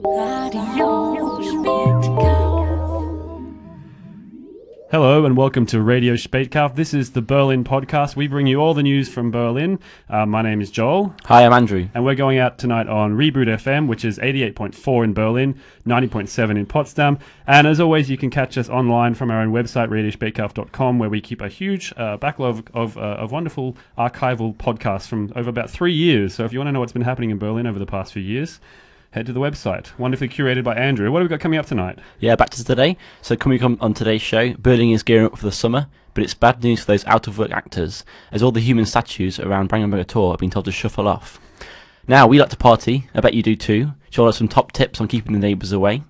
Radio Spätkauf. Hello and welcome to Radio Spätkauf. This is the Berlin podcast. We bring you all the news from Berlin. My name is Joel. Hi, I'm Andrew. And we're going out tonight on Reboot FM, which is 88.4 in Berlin, 90.7 in Potsdam. And as always, you can catch us online from our own website, radiospätkauf.com, where we keep a huge backlog of wonderful archival podcasts from over about 3 years. So if you want to know what's been happening in Berlin over the past few years, head to the website. Wonderfully curated by Andrew. What have we got coming up tonight? Yeah, back to today. So coming up on today's show, Berlin is gearing up for the summer, but it's bad news for those out-of-work actors, as all the human statues around Brandenburger Tor have been told to shuffle off. Now, we like to party. I bet you do too. Joel has some top tips on keeping the neighbours away.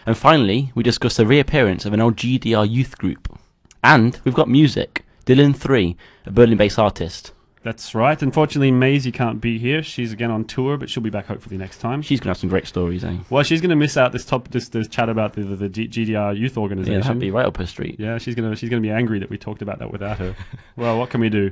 And finally, we discuss the reappearance of an old GDR youth group. And we've got music. Dylan 3, a Berlin-based artist. That's right. Unfortunately, Maisie can't be here. She's again on tour, but she'll be back hopefully next time. She's going to have some great stories, eh? Well, she's going to miss out this chat about the GDR youth organisation. Yeah, that'd be right up her street. Yeah, she's gonna be angry that we talked about that without her. Well, what can we do?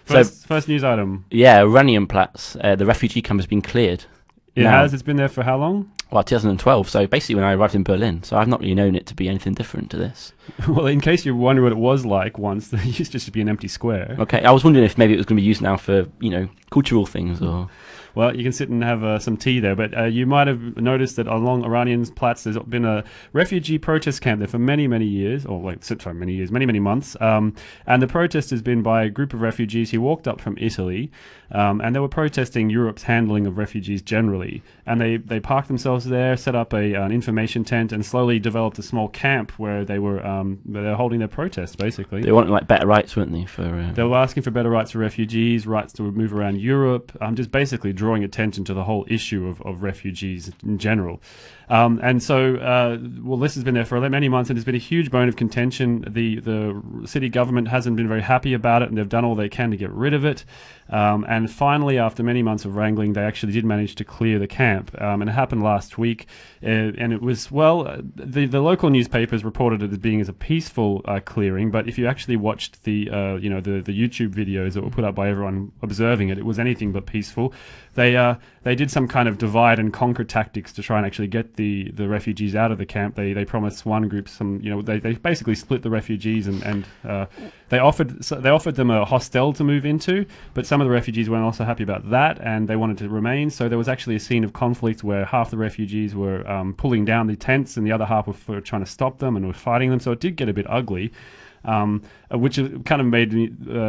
First news item. Yeah, Oranienplatz, the refugee camp has been cleared. It has. It's been there for how long? Well, 2012, so basically when I arrived in Berlin, so I've not really known it to be anything different to this. Well, in case you wonder what it was like once, there used to just be an empty square. Okay, I was wondering if maybe it was going to be used now for, cultural things or... Well, you can sit and have some tea there, but you might have noticed that along Oranienplatz there's been a refugee protest camp there for many, many years, many months. And the protest has been by a group of refugees who walked up from Italy, and they were protesting Europe's handling of refugees generally. And they parked themselves there, set up an information tent, and slowly developed a small camp where they were holding their protests, basically. They wanted better rights, weren't they? They were asking for better rights for refugees, rights to move around Europe, just basically drawing attention to the whole issue of refugees in general. And so, this has been there for many months, and it's been a huge bone of contention. The city government hasn't been very happy about it, and they've done all they can to get rid of it. And finally, after many months of wrangling, they actually did manage to clear the camp. And it happened last week. And it was, the local newspapers reported it as being a peaceful clearing. But if you actually watched the YouTube videos that were put up by everyone observing it, it was anything but peaceful. They did some kind of divide and conquer tactics to try and actually get the refugees out of the camp. They promised one group they basically split the refugees and they offered them a hostel to move into, but some of the refugees weren't also happy about that, and they wanted to remain. So there was actually a scene of conflict where half the refugees were pulling down the tents, and the other half were trying to stop them and were fighting them. So it did get a bit ugly. Which kind of made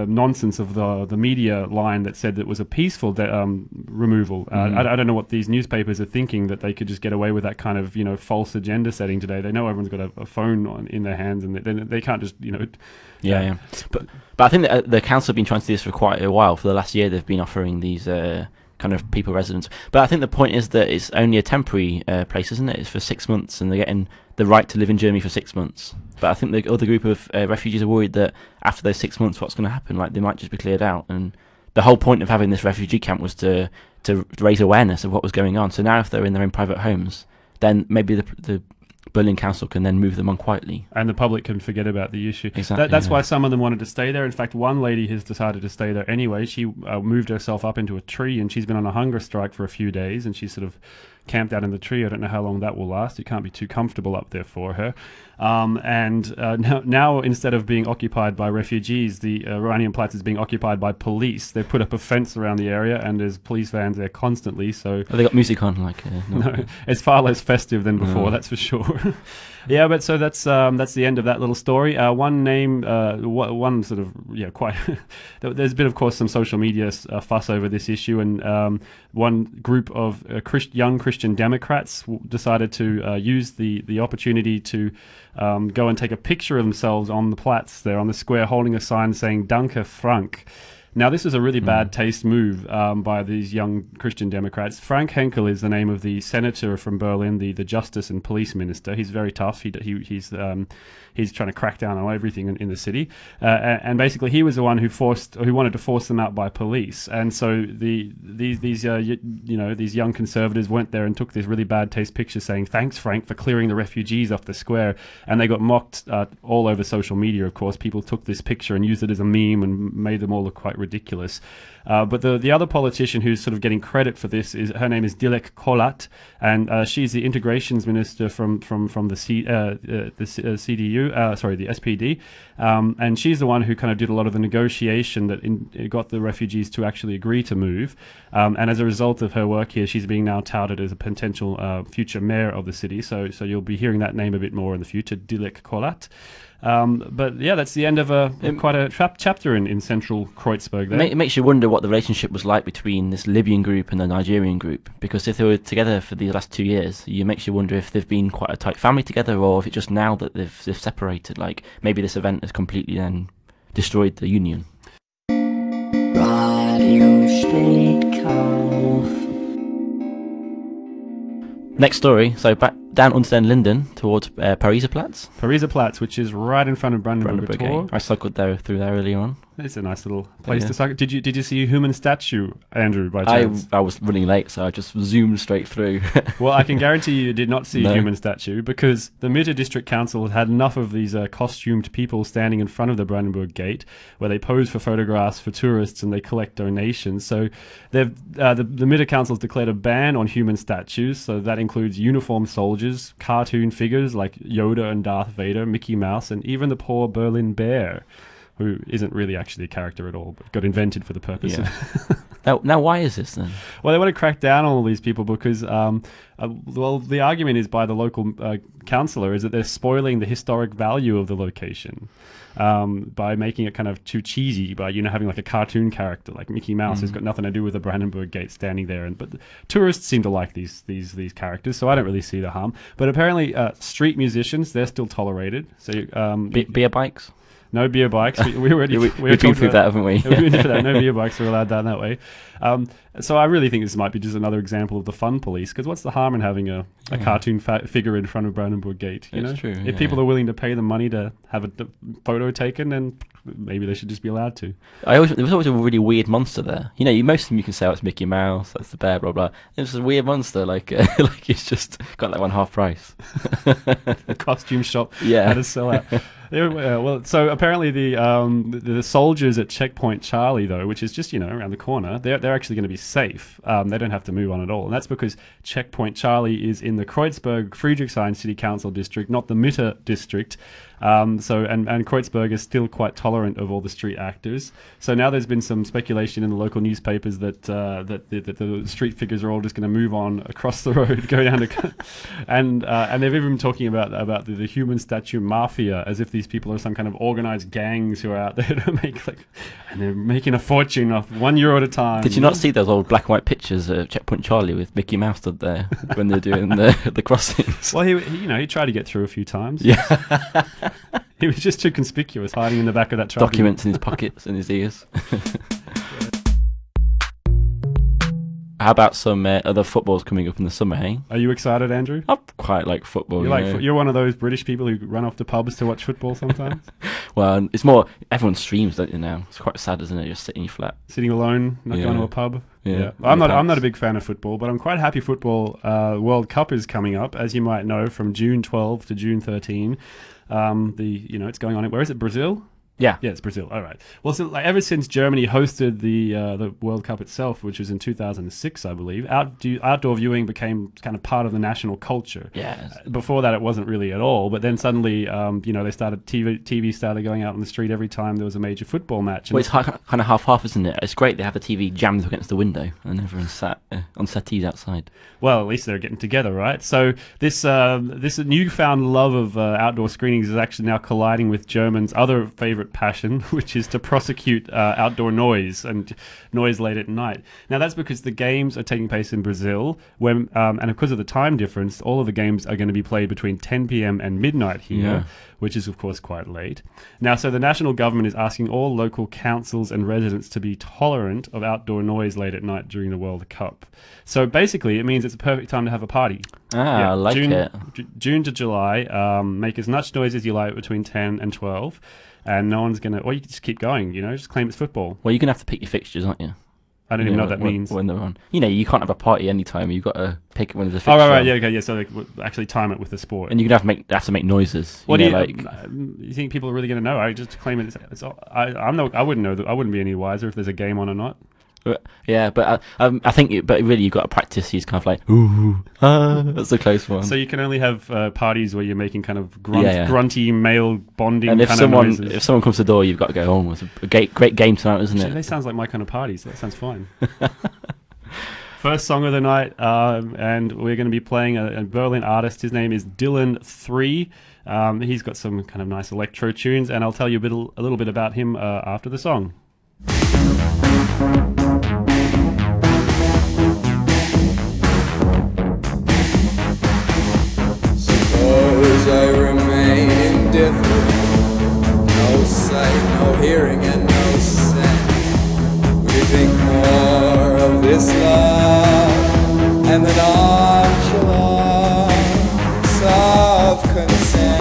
nonsense of the media line that said that it was a peaceful removal. I don't know what these newspapers are thinking, that they could just get away with that kind of false agenda setting today. They know everyone's got a phone in their hands, and they can't just Yeah. But I think that the council have been trying to do this for quite a while. For the last year, they've been offering these kind of people residence. But I think the point is that it's only a temporary place, isn't it? It's for 6 months, and they're getting the right to live in Germany for 6 months. But I think the other group of refugees are worried that after those 6 months, what's going to happen? They might just be cleared out. And the whole point of having this refugee camp was to raise awareness of what was going on. So now if they're in their own private homes, then maybe the Berlin Council can then move them on quietly. And the public can forget about the issue. Exactly. That's why some of them wanted to stay there. In fact, one lady has decided to stay there anyway. She moved herself up into a tree, and she's been on a hunger strike for a few days, and she's sort of camped out in the tree. I don't know how long that will last. It can't be too comfortable up there for her. Now, instead of being occupied by refugees, the Oranienplatz is being occupied by police. They've put up a fence around the area, and there's police vans there constantly. So they got music on, no, it's far less festive than before. That's for sure. Yeah, but so that's the end of that little story. One sort of quite. There's been, of course, some social media fuss over this issue, and one group of young Christian Democrats decided to use the opportunity to go and take a picture of themselves on the Platz there on the square, holding a sign saying "Danke Frank." Now, this is a really bad taste move by these young Christian Democrats. Frank Henkel is the name of the senator from Berlin, the justice and police minister. He's very tough. He's trying to crack down on everything in the city, and basically he was the one who wanted to force them out by police. And so these young conservatives went there and took this really bad taste picture saying, "Thanks, Frank, for clearing the refugees off the square." And they got mocked all over social media. Of course, people took this picture and used it as a meme and made them all look quite ridiculous. But the other politician who's sort of getting credit for this is her name is Dilek Kolat, and she's the integrations minister from the SPD, and she's the one who kind of did a lot of the negotiation that got the refugees to actually agree to move. And as a result of her work here, she's being now touted as a potential future mayor of the city. So you'll be hearing that name a bit more in the future, Dilek Kolat. But yeah, that's the end of quite a chapter in central Kreuzberg there. It makes you wonder what the relationship was like between this Libyan group and the Nigerian group, because if they were together for the last 2 years, it makes you wonder if they've been quite a tight family together, or if it's just now that they've separated. Like maybe this event has completely then destroyed the union. Next story, so back down unter den Linden towards Pariser Platz. Pariser Platz, which is right in front of Brandenburger Tor. I cycled through there earlier on. It's a nice little place to cycle. Did you see a human statue, Andrew, by chance? I was running late, so I just zoomed straight through. Well, I can guarantee you did not see a human statue, because the Mitte District Council had had enough of these costumed people standing in front of the Brandenburg Gate, where they pose for photographs for tourists and they collect donations. So the Mitte Council has declared a ban on human statues, so that includes uniformed soldiers, cartoon figures like Yoda and Darth Vader, Mickey Mouse, and even the poor Berlin Bear, who isn't really actually a character at all, but got invented for the purpose of... Now, why is this then? Well, they want to crack down on all these people because, the argument is by the local councillor is that they're spoiling the historic value of the location by making it kind of too cheesy, by having like a cartoon character like Mickey Mouse who's got nothing to do with the Brandenburg Gate standing there. But the tourists seem to like these characters, so I don't really see the harm. But apparently, street musicians, they're still tolerated. So beer bikes. No beer bikes. We've been through that, haven't we? We've been through that. No beer bikes are allowed down that way. So I really think this might be just another example of the fun police, because what's the harm in having a cartoon figure in front of Brandenburg Gate? It's true. If people are willing to pay the money to have a photo taken, then maybe they should just be allowed to. There was always a really weird monster there. Most of them you can say, oh, it's Mickey Mouse, that's the bear, blah blah. It's a weird monster, like it's just got that one half price. The costume shop had a sellout. Well, so apparently the soldiers at Checkpoint Charlie, though, which is just around the corner, they're actually going to be safe. They don't have to move on at all, and that's because Checkpoint Charlie is in the Kreuzberg Friedrichshain City Council district, not the Mitte district. And Kreuzberg is still quite tolerant of all the street actors. So now there's been some speculation in the local newspapers that the street figures are all just going to move on across the road, go down to, and they've even been talking about the human statue mafia, as if these people are some kind of organized gangs who are out there to make and they're making a fortune off €1 at a time. Did you not see those old black and white pictures of Checkpoint Charlie with Mickey Mouse stood there when they're doing the crossings? Well, he tried to get through a few times. Yeah. He was just too conspicuous, hiding in the back of that truck. Documents in his pockets and his ears. How about some other footballs coming up in the summer, hey? Are you excited, Andrew? I quite like football. You're one of those British people who run off to pubs to watch football sometimes? Well, it's more, everyone streams, don't you, now? It's quite sad, isn't it? Just sitting flat. Sitting alone, not going to a pub? Yeah. I'm not a big fan of football, but I'm quite happy football World Cup is coming up, as you might know, from June 12 to June 13. It's going on. Where is it? Brazil? Yeah, it's Brazil. All right. Well, so ever since Germany hosted the World Cup itself, which was in 2006, I believe, outdoor viewing became kind of part of the national culture. Yeah. Before that, it wasn't really at all. But then suddenly, they started TV started going out on the street every time there was a major football match. Well, it's kind of half-half, isn't it? It's great they have the TV jammed against the window and everyone's sat on settees outside. Well, at least they're getting together, right? So this newfound love of outdoor screenings is actually now colliding with Germans' other favourite passion, which is to prosecute outdoor noise and noise late at night. Now that's because the games are taking place in Brazil, and because of the time difference, all of the games are going to be played between 10 p.m. and midnight here, which is of course quite late. Now, so the national government is asking all local councils and residents to be tolerant of outdoor noise late at night during the World Cup. So basically, it means it's a perfect time to have a party. I like it. June to July, make as much noise as you like between 10 and 12. And no one's going to... Or you can just keep going, just claim it's football. Well, you're going to have to pick your fixtures, aren't you? I don't even know what that means. When they're on. You can't have a party anytime. You've got to pick when there's a fixture. Oh, right, yeah, okay, yeah. So actually time it with the sport. And you're going to have to make noises. What do you think people are really going to know? I just claim it's I wouldn't know. I wouldn't be any wiser if there's a game on or not. Yeah, but I think, but really, you've got to practice these kind of like, ooh, that's a close one. So you can only have parties where you're making kind of grunty male bonding. And if kind of noises. If someone comes to the door, you've got to go home. It's a great game tonight, isn't it? That sounds like my kind of party. So that sounds fine. First song of the night, and we're going to be playing a Berlin artist. His name is Dylan3. He's got some kind of nice electro tunes, and I'll tell you a little bit about him after the song. I remain indifferent, no sight, no hearing, and no scent. We think more of this love and the nonchalance of consent.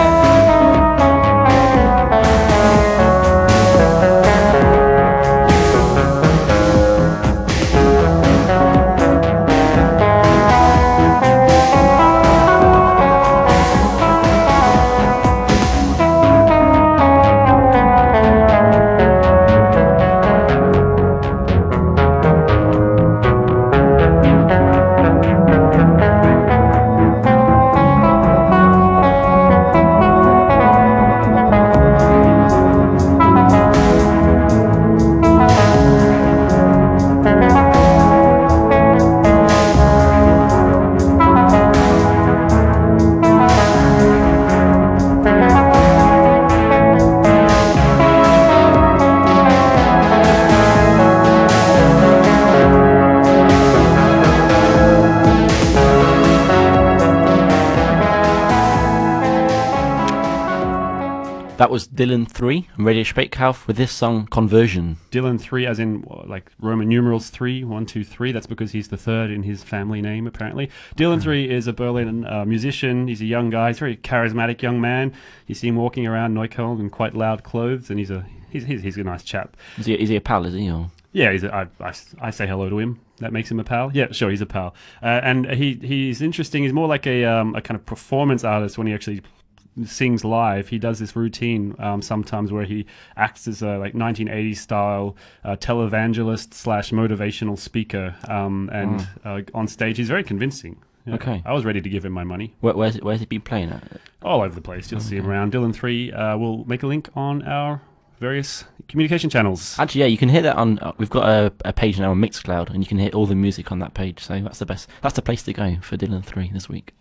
That was Dylan3 on Radio Spreekhouse with this song Conversion. Dylan3 as in like Roman numerals 3, 1, 2, 3. That's because he's the third in his family name, apparently. Dylan3 is a Berlin musician. He's a young guy. He's a very charismatic young man. You see him walking around Neukölln in quite loud clothes, and he's a nice chap. Is he a pal, is he? Or? Yeah, I say hello to him. That makes him a pal. Yeah, sure, he's a pal. And he's interesting. He's more like a kind of performance artist when he actually sings live. He does this routine sometimes where he acts as a like 1980s style televangelist / motivational speaker, and on stage he's very convincing. Yeah. Okay, I was ready to give him my money. Where's he been playing at? All over the place. You'll see him around. Dylan3. We'll make a link on our various communication channels. Actually, yeah, you can hear that on. We've got a page now on Mixcloud, and you can hear all the music on that page. So that's the best. That's the place to go for Dylan3 this week.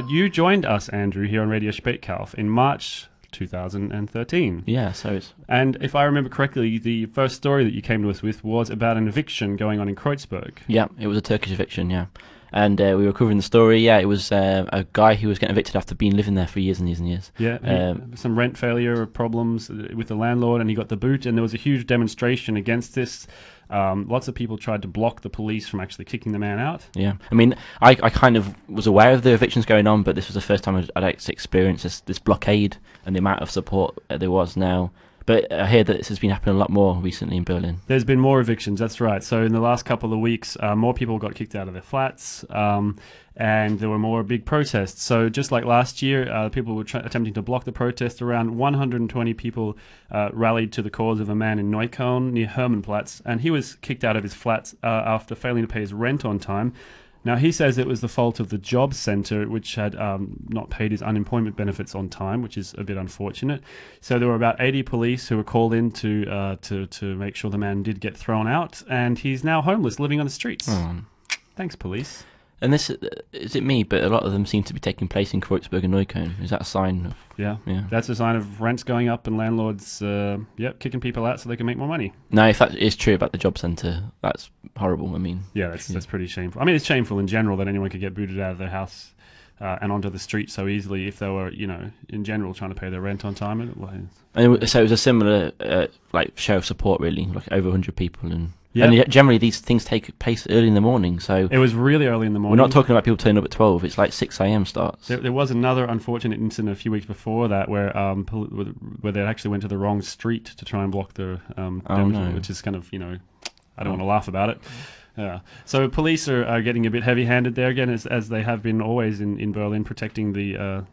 You joined us, Andrew, here on Radio Spreekhouse in March 2013. Yeah, so it's... And if I remember correctly, the first story that you came to us with was about an eviction going on in Kreuzberg. Yeah, it was a Turkish eviction, yeah. And we were covering the story. Yeah, it was a guy who was getting evicted after being living there for years and years and years. Yeah, some rent failure problems with the landlord, and he got the boot, and there was a huge demonstration against this. Lots of people tried to block the police from actually kicking the man out. Yeah, I mean, I kind of was aware of the evictions going on, but this was the first time I'd experienced this blockade and the amount of support there was now. But I hear that this has been happening a lot more recently in Berlin. There's been more evictions, that's right. So in the last couple of weeks, more people got kicked out of their flats, and there were more big protests. So just like last year, people were attempting to block the protest. Around 120 people rallied to the cause of a man in Neukölln near Platz, and he was kicked out of his flats after failing to pay his rent on time. Now, he says it was the fault of the Jobcenter, which had not paid his unemployment benefits on time, which is a bit unfortunate. So there were about 80 police who were called in to make sure the man did get thrown out, and he's now homeless, living on the streets. Thanks, police. And this, is it me, but a lot of them seem to be taking place in Kreuzberg and Neukölln. Is that a sign of... Yeah, that's a sign of rents going up and landlords kicking people out so they can make more money. No, if that is true about the Jobcenter, that's horrible. I mean... Yeah, that's pretty shameful. I mean, it's shameful in general that anyone could get booted out of their house and onto the street so easily if they were, in general trying to pay their rent on time. And so it was a similar show of support, really, like over 100 people and... Yeah. And generally these things take place early in the morning, so It was really early in the morning. we're not talking about people turning up at 12. It's like 6 a.m. starts. There was another unfortunate incident a few weeks before that where where they actually went to the wrong street to try and block the no. which is kind of, I don't want to laugh about it. Yeah. So police are getting a bit heavy-handed there again, as they have been always in Berlin, protecting the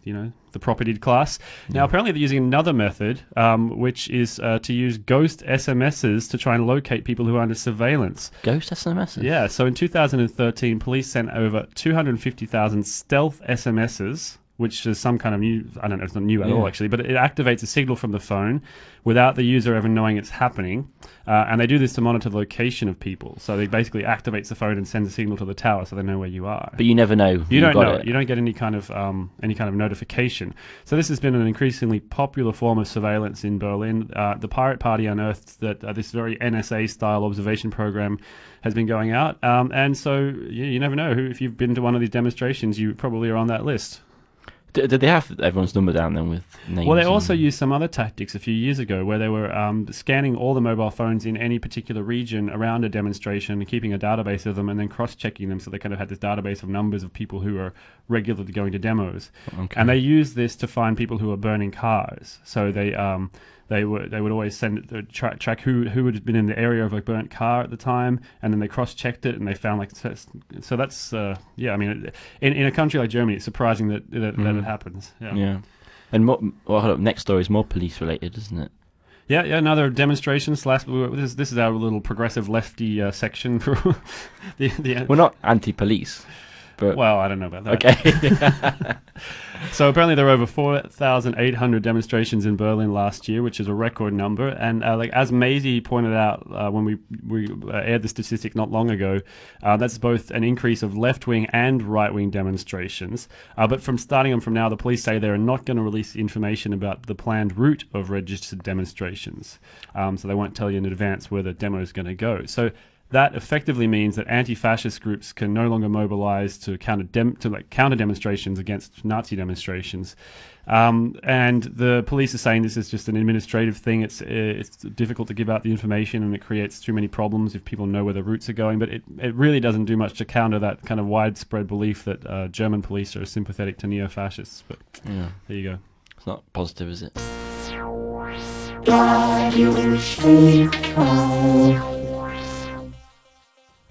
the propertied class. Now apparently they're using another method, which is to use ghost SMSs to try and locate people who are under surveillance. Ghost SMSs? Yeah. So in 2013, police sent over 250,000 stealth SMSs, which is some kind of new, I don't know, it's not new at all actually, but it activates a signal from the phone without the user ever knowing it's happening. And they do this to monitor the location of people. So they basically activates the phone and sends a signal to the tower so they know where you are. But you never know. You don't know it. it. You don't get any kind of notification. So this has been an increasingly popular form of surveillance in Berlin. The Pirate Party unearthed that this very NSA-style observation program has been going out. And so you never know. If you've been to one of these demonstrations, you probably are on that list. Did they have everyone's number down then with names? Well, they also used some other tactics a few years ago where they were scanning all the mobile phones in any particular region around a demonstration and keeping a database of them and then cross-checking them, so they kind of had this database of numbers of people who are regularly going to demos. Okay. And they used this to find people who are burning cars. So they would always track who had been in the area of a burnt car at the time, and then they cross-checked it and they found so that's I mean, in a country like Germany, it's surprising that it happens. Yeah. And hold up, next story is more police related, isn't it? Yeah, another demonstration. This is our little progressive lefty section for the. We're not anti-police, but well, I don't know about that. Okay. So apparently there were over 4,800 demonstrations in Berlin last year, which is a record number. And as Maisie pointed out when we aired the statistic not long ago, that's both an increase of left-wing and right-wing demonstrations. But starting from now, the police say they're not going to release information about the planned route of registered demonstrations. So they won't tell you in advance where the demo is going to go. So that effectively means that anti-fascist groups can no longer mobilize to counter demonstrations against Nazi demonstrations, and the police are saying this is just an administrative thing. It's difficult to give out the information, and it creates too many problems if people know where the routes are going. But it really doesn't do much to counter that kind of widespread belief that German police are sympathetic to neo-fascists. But there you go. It's not positive, is it?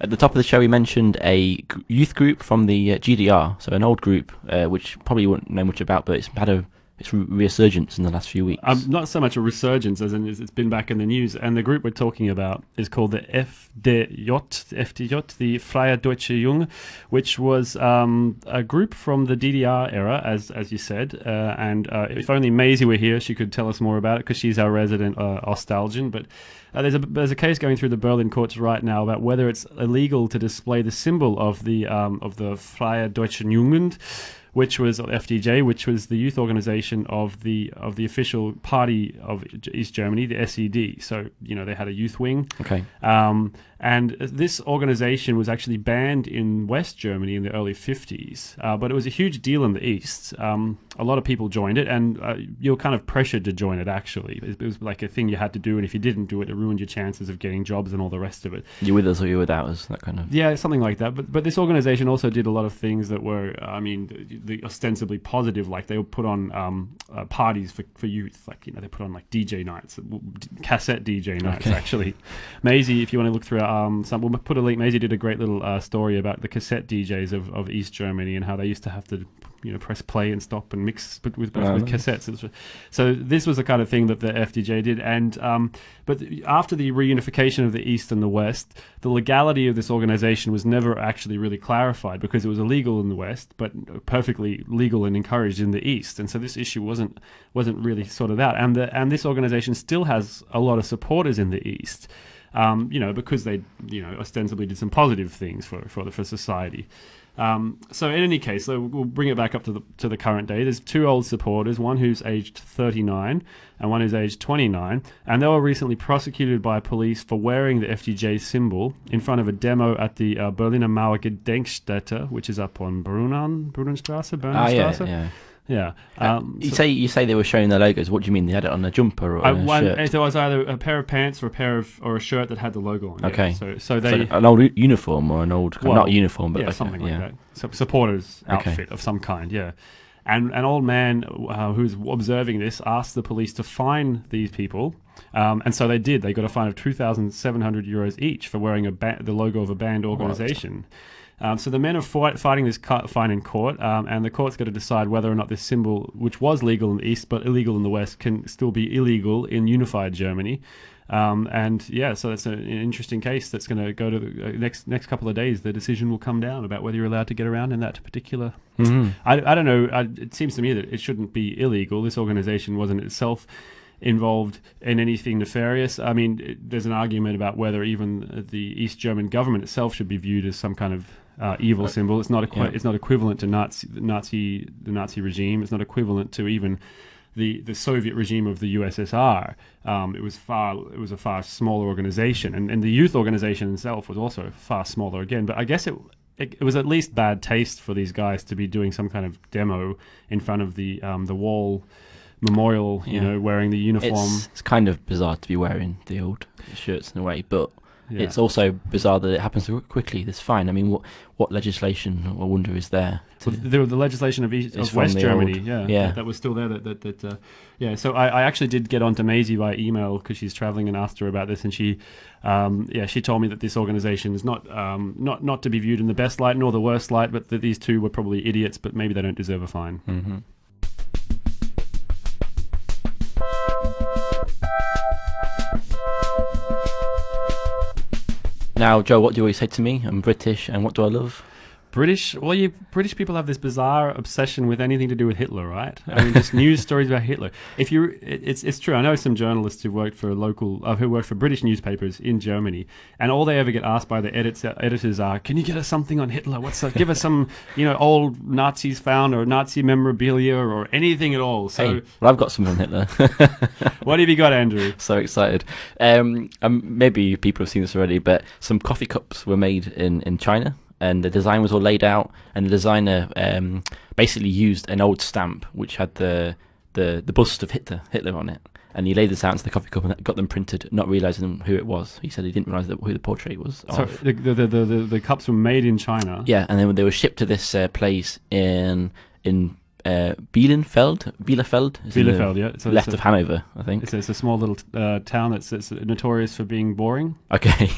At the top of the show, we mentioned a youth group from the GDR, so an old group, which probably you wouldn't know much about, but it's had its resurgence in the last few weeks. Not so much a resurgence as in it's been back in the news. And the group we're talking about is called the FDJ, the Freie Deutsche Jugend, which was a group from the DDR era, as you said. And if only Maisie were here, she could tell us more about it because she's our resident Ostalgian. But there's a case going through the Berlin courts right now about whether it's illegal to display the symbol of the Freie Deutsche Jugend, which was FDJ, which was the youth organization of the official party of East Germany, the SED. So they had a youth wing. Okay. And this organization was actually banned in West Germany in the early 50s, but it was a huge deal in the East. A lot of people joined it, and you were kind of pressured to join it, actually. It was like a thing you had to do, and if you didn't do it, it ruined your chances of getting jobs and all the rest of it. You with us or you without us, that kind of... Yeah, something like that. But this organization also did a lot of things that were, the ostensibly positive, like they would put on parties for youth. Like, they put on like DJ nights, cassette DJ nights, actually. Maisie, if you want to look through we'll put a link. Maisie did a great little story about the cassette DJs of East Germany and how they used to have to press play and stop and mix with cassettes. So this was the kind of thing that the FDJ did. And but after the reunification of the East and the West, the legality of this organization was never actually really clarified because it was illegal in the West, but perfectly legal and encouraged in the East. And so this issue wasn't really sorted out. And this organization still has a lot of supporters in the East. Because they, ostensibly did some positive things for society. So in any case, so we'll bring it back up to the current day. There's two old supporters, one who's aged 39 and one who's aged 29, and they were recently prosecuted by police for wearing the FDJ symbol in front of a demo at the Berliner Mauer Gedenkstätte, which is up on Brunnenstraße. Yeah. Yeah. You say they were showing their logos. What do you mean? They had it on a jumper or a shirt? It was either a pair of pants or a shirt that had the logo on it. Okay. So they an old uniform or an old not uniform, but something like that. So supporters outfit of some kind. Yeah. And an old man who's observing this asked the police to fine these people, and so they did. They got a fine of 2,700 euros each for wearing the logo of a banned organisation. So the men are fighting this fine in court, and the court's got to decide whether or not this symbol, which was legal in the East but illegal in the West, can still be illegal in unified Germany. So it's an interesting case that's going to go to the next couple of days. The decision will come down about whether you're allowed to get around in that particular. Mm-hmm. I don't know. It seems to me that it shouldn't be illegal. This organisation wasn't itself involved in anything nefarious. I mean, there's an argument about whether even the East German government itself should be viewed as some kind of evil symbol. It's not it's not equivalent to the Nazi regime. It's not equivalent to even the Soviet regime of the USSR. It was a far smaller organization, and the youth organization itself was also far smaller again. But I guess it was at least bad taste for these guys to be doing some kind of demo in front of the wall memorial, wearing the uniform. It's kind of bizarre to be wearing the old shirts in a way, but it's also bizarre that it happens so quickly. That's fine. I mean, what legislation, I wonder, is there? The legislation of West Germany, that was still there. So I actually did get onto Maisie by email because she's traveling and asked her about this, and she told me that this organisation is not to be viewed in the best light nor the worst light, but that these two were probably idiots, but maybe they don't deserve a fine. Mm-hmm. Now, Joe, what do you always say to me? I'm British, and what do I love? British people have this bizarre obsession with anything to do with Hitler, right? I mean, just news stories about Hitler. It's true. I know some journalists who worked for British newspapers in Germany, and all they ever get asked by the editors are, "Can you get us something on Hitler? Give us some, old Nazis found or Nazi memorabilia or anything at all." So, hey, well, I've got some on Hitler. What have you got, Andrew? So excited. Maybe people have seen this already, but some coffee cups were made in China. And the design was all laid out, and the designer basically used an old stamp which had the bust of Hitler on it, and he laid this out into the coffee cup and got them printed, not realising who it was. He said he didn't realise who the portrait was. So the cups were made in China. Yeah, and then they were shipped to this place in Bielefeld, yeah. So left of Hanover, I think. It's a small little town that's notorious for being boring. Okay,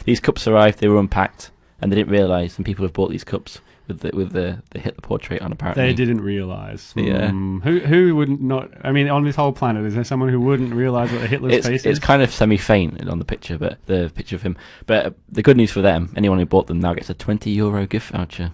these cups arrived. They were unpacked. And they didn't realise, and people have bought these cups with the Hitler portrait on. Apparently, they didn't realise. Yeah, who wouldn't not? I mean, on this whole planet, is there someone who wouldn't realise what Hitler's face is? It's kind of semi-faint on the picture, but the picture of him. But the good news for them, anyone who bought them now gets a €20 gift voucher.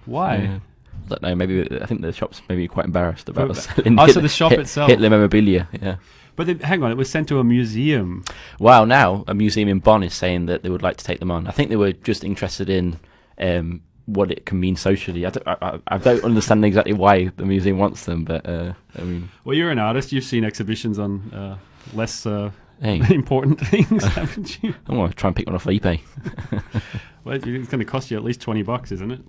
Why? I don't know. Maybe I think the shop's maybe quite embarrassed about selling so the shop itself, Hitler memorabilia. Yeah. But hang on, it was sent to a museum. Wow, now a museum in Bonn is saying that they would like to take them on. I think they were just interested in what it can mean socially. I don't understand exactly why the museum wants them, but I mean... Well, you're an artist. You've seen exhibitions on less important things, haven't you? I'm going to try and pick one off eBay. Well, it's going to cost you at least $20, isn't it?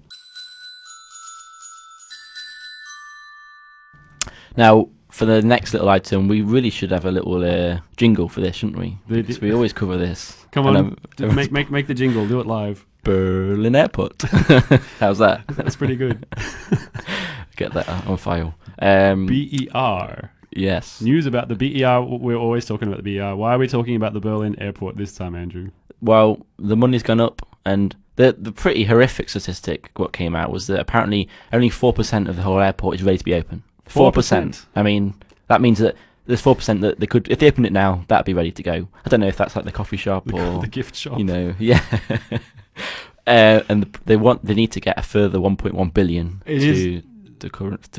Now... For the next little item, we really should have a little jingle for this, shouldn't we? Because we always cover this. Come on, make the jingle. Do it live. Berlin Airport. How's that? That's pretty good. Get that on file. BER. Yes. News about the BER. We're always talking about the BER. Why are we talking about the Berlin Airport this time, Andrew? Well, the money's gone up, and the pretty horrific statistic what came out was that apparently only 4% of the whole airport is ready to be open. 4%. I mean, that means that there's 4% that they could, if they open it now, that'd be ready to go. I don't know if that's like the coffee shop or the gift shop. Yeah. And they need to get a further 1.1 billion to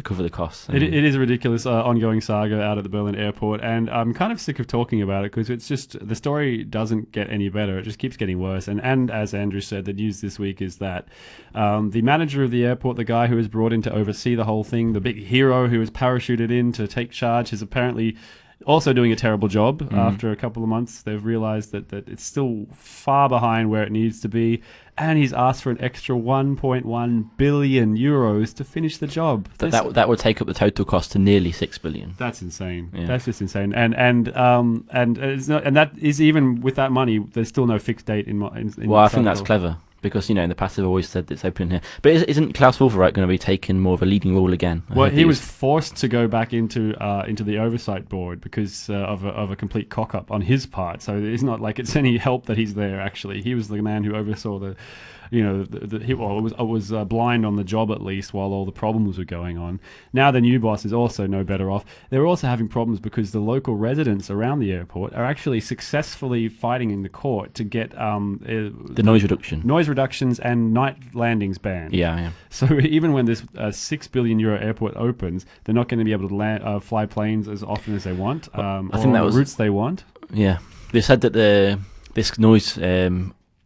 cover the costs. It is a ridiculous ongoing saga out at the Berlin airport, and I'm kind of sick of talking about it because it's just the story doesn't get any better. It just keeps getting worse. And as Andrew said, the news this week is that the manager of the airport, the guy who was brought in to oversee the whole thing, the big hero who was parachuted in to take charge, has apparently also doing a terrible job. After a couple of months, they've realized that it's still far behind where it needs to be. And he's asked for an extra 1.1 billion euros to finish the job. That would take up the total cost to nearly 6 billion. That's insane. Yeah. That's just insane. And it's not, and that is, even with that money, there's still no fixed date in Well, I think South that's Pole. clever. Because, in the past they've always said it's open here. But isn't Klaus Wowereit going to be taking more of a leading role again? Well, he was forced to go back into the oversight board because of a complete cock-up on his part. So it's not like it's any help that he's there, actually. He was the man who oversaw he was blind on the job, at least, while all the problems were going on. Now the new boss is also no better off. They're also having problems because the local residents around the airport are actually successfully fighting in the court to get the noise reductions and night landings banned. Yeah. So even when this €6 billion airport opens, they're not going to be able to fly planes as often as they want, I or think that on was the routes they want. Yeah, they said that this noise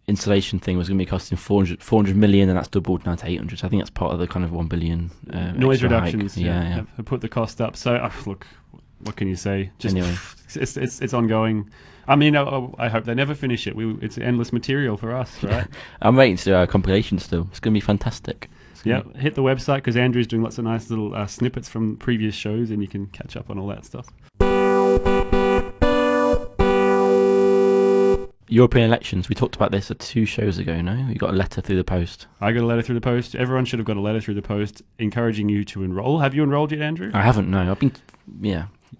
installation thing was going to be costing 400 million, and that's doubled now to 800. So I think that's part of the kind of 1 billion noise extra reductions. hike. Yeah. Have put the cost up. So look, what can you say? Just Anyway. it's ongoing. I mean, I hope they never finish it. It's endless material for us, right? I'm waiting to do our compilation still. It's going to be fantastic. Yeah, hit the website because Andrew's doing lots of nice little snippets from previous shows, and you can catch up on all that stuff. European elections. We talked about this 2 shows ago, no? You got a letter through the post. I got a letter through the post. Everyone should have got a letter through the post encouraging you to enroll. Have you enrolled yet, Andrew? I haven't, no.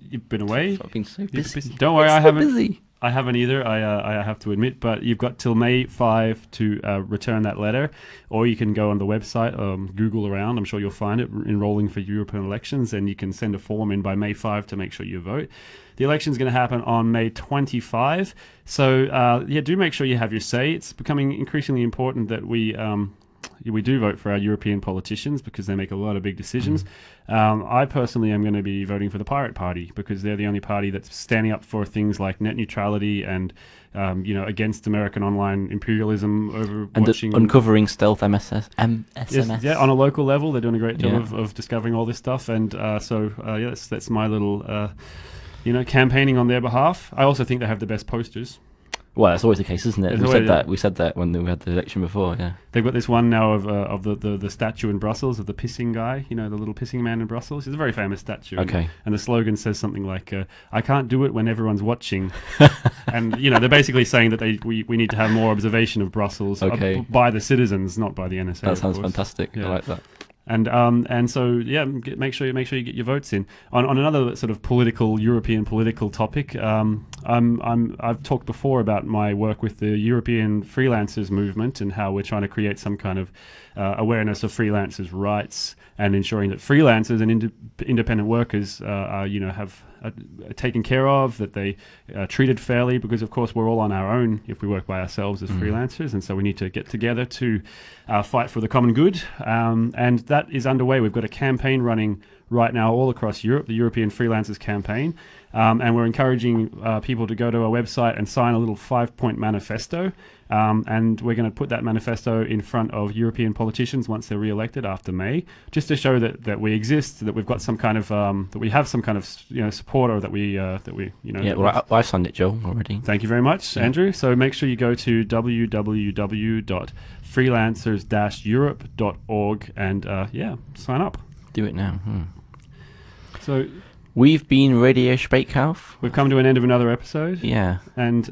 You've been away? I've been so busy. Don't worry, I haven't. busy. I haven't either, I have to admit, but you've got till May 5 to return that letter, or you can go on the website, Google around, I'm sure you'll find it, enrolling for European elections, and you can send a form in by May 5 to make sure you vote. The election's going to happen on May 25, so do make sure you have your say. It's becoming increasingly important that we do vote for our European politicians because they make a lot of big decisions. I personally am going to be voting for the Pirate Party because they're the only party that's standing up for things like net neutrality and against American online imperialism over And watching uncovering stealth SMS. Yes, on a local level, they're doing a great job of discovering all this stuff, and that's my little campaigning on their behalf. I also think they have the best posters. Well, that's always the case, isn't it? We said that when we had the election before. Yeah, they've got this one now of the statue in Brussels of the pissing guy. The little pissing man in Brussels. It's a very famous statue. Okay. And the slogan says something like, "I can't do it when everyone's watching." And they're basically saying that we need to have more observation of Brussels by the citizens, not by the NSA. That sounds fantastic. Yeah. I like that. And so make sure you get your votes in. On another sort of European political topic, I've talked before about my work with the European Freelancers movement and how we're trying to create some kind of awareness of freelancers' rights and ensuring that freelancers and independent workers are taken care of, that they are treated fairly, because of course we're all on our own if we work by ourselves as freelancers, and so we need to get together to fight for the common good, and that is underway. We've got a campaign running right now all across Europe, the European Freelancers campaign, and we're encouraging people to go to our website and sign a little 5-point manifesto, and we're going to put that manifesto in front of European politicians once they're re-elected after May, just to show that we exist, that we've got some kind of that we have some kind of support, or that we Yeah, well, I've signed it, Joel, already. Thank you very much, Andrew. So make sure you go to www.freelancers-europe.org and sign up. Do it now. So we've been Radio Spreekhouse. We've come to an end of another episode. Yeah. And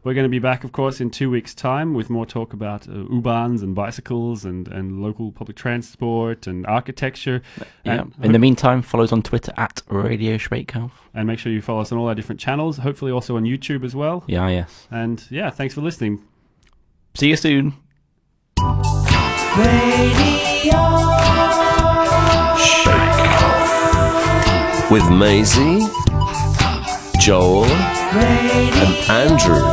we're going to be back, of course, in 2 weeks' time with more talk about U-Bahns and bicycles and local public transport and architecture. Yeah. And in the meantime, follow us on Twitter at Radio Spreekhouse. And make sure you follow us on all our different channels, hopefully also on YouTube as well. Yeah, yes. And thanks for listening. See you soon. With Maisie, Joel, and Andrew.